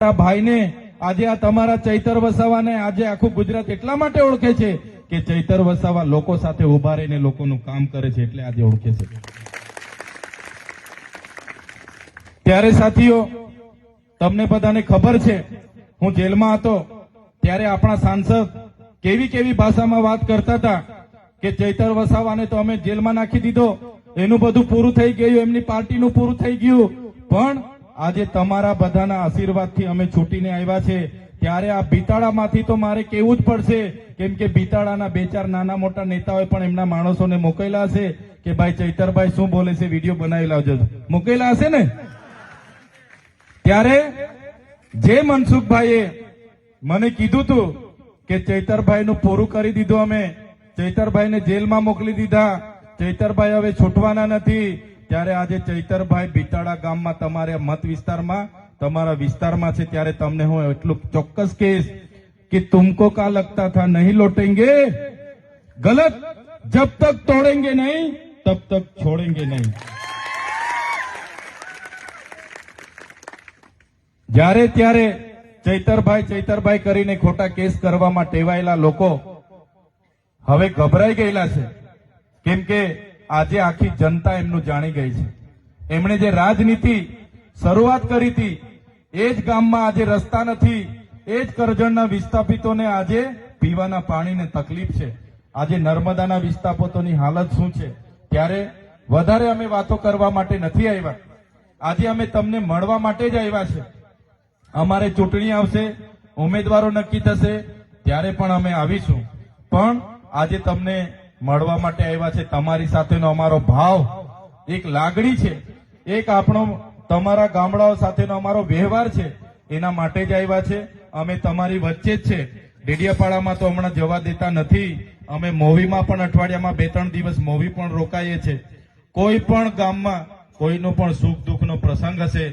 ભાઈને આજે આ તમારા ચૈતર વસાવાને આજે આખું ગુજરાત એટલા માટે ઓળખે છે કે ચૈતર વસાવા લોકો સાથે ઉભા રહીને લોકોનું કામ કરે છે એટલે આજે ઓળખે છે। ત્યારે સાથીઓ તમને બધાને ખબર છે હું જેલમાં હતો ત્યારે આપણા સાંસદ કેવી કેવી ભાષામાં વાત કરતા હતા કે ચૈતર વસાવાને તો અમે જેલમાં નાખી દીધો, એનું બધું પૂરું થઈ ગયું, એમની પાર્ટીનું પૂરું થઈ ગયું, પણ આજે તમારા બધાના આશીર્વાદથી અમે છૂટીને આવ્યા છે। ત્યારે આ બિતાડામાંથી તો મારે કહેવું જ પડશે, કેમ કે બિતાડાના બે ચાર નાના મોટા નેતાઓએ પણ એમના માણસોને મોકલેલા હશે કે ભાઈ ચૈતરભાઈ શું બોલે છે, વિડીયો બનાવી લાવજો, મોકલેલા હશે ને। ત્યારે જે મનસુખભાઈએ મને કીધું હતું કે ચૈતરભાઈનું પૂરું કરી દીધું, અમે ચૈતરભાઈને જેલમાં મોકલી દીધા, ચૈતરભાઈ હવે છૂટવાના નથી, ત્યારે આજે ચૈતરભાઈ બિતાડા ગામમાં તમારા મત વિસ્તારમાં તમારા વિસ્તારમાં છે। ત્યારે તમને હું એટલું ચોક્કસ કહીશ કે તુમકો કા લગતા થા નહીં લौटेंगे, गलत जब तक तोड़ेंगे नहीं तब तक छोड़ेंगे नहीं। જ્યારે ત્યારે ચૈતરભાઈ કરીને ખોટા કેસ કરવામાં ટેવાયેલા લોકો હવે ગભરાઈ ગયેલા છે, કેમ કે આજે આખી જનતા એમનું જાણી ગઈ છે। એમણે જે રાજનીતિ શરૂઆત કરી હતી એ જ ગામમાં આજે રસ્તા નથી, એ જ કરજણના વિસ્થાપિતોને આજે પીવાના પાણીને તકલીફ છે, આજે નર્મદાના વિસ્થાપિતોની હાલત શું છે। ત્યારે વધારે અમે વાતો કરવા માટે નથી આવ્યા, આજે અમે તમને મળવા માટે જ આવ્યા છે। અમારે ચૂંટણી આવશે, ઉમેદવારો નક્કી થશે ત્યારે પણ અમે આવીશું, પણ આજે તમને મળવા માટે આવ્યા છે। તમારી સાથેનો અમારો ભાવ, એક લાગણી છે, એક આપણો તમારા ગામડાઓ સાથેનો અમારો વ્યવહાર છે, એના માટે જ આવ્યા છે। અમે તમારી વચ્ચે જ છે, ડેડિયાપાડામાં તો હમણાં જવા દેતા નથી, અમે મોવીમાં પણ અઠવાડિયામાં 2-3 દિવસ મોવી પણ રોકાઈએ છીએ। કોઈ પણ ગામમાં કોઈનો પણ સુખ દુઃખનો પ્રસંગ હશે,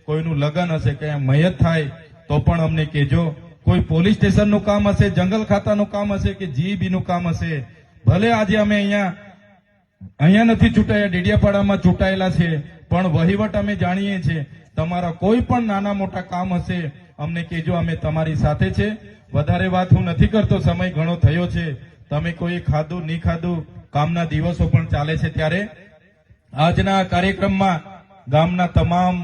કોઈનું લગ્ન હશે, કે મયત થાય તો પણ અમને કહેજો, કોઈ પોલીસ સ્ટેશનનું કામ હશે, જંગલ ખાતાનું કામ હશે કે જીબીનું કામ હશે, ભલે આજે અમે અહીંયા નથી ચૂંટાયા, ડેડિયાપાડામાં ચૂંટાયેલા છે, પણ વહીવટ અમે જાણીએ છીએ। તમારા કોઈ પણ નાના મોટા કામ હશે અમને કહેજો, અમે તમારી સાથે છે। વધારે વાત હું નથી કરતો, સમય ઘણો થયો છે, તમે કોઈ ખાધું નહીં ખાધું, કામના દિવસો પણ ચાલે છે। ત્યારે આજના કાર્યક્રમમાં ગામના તમામ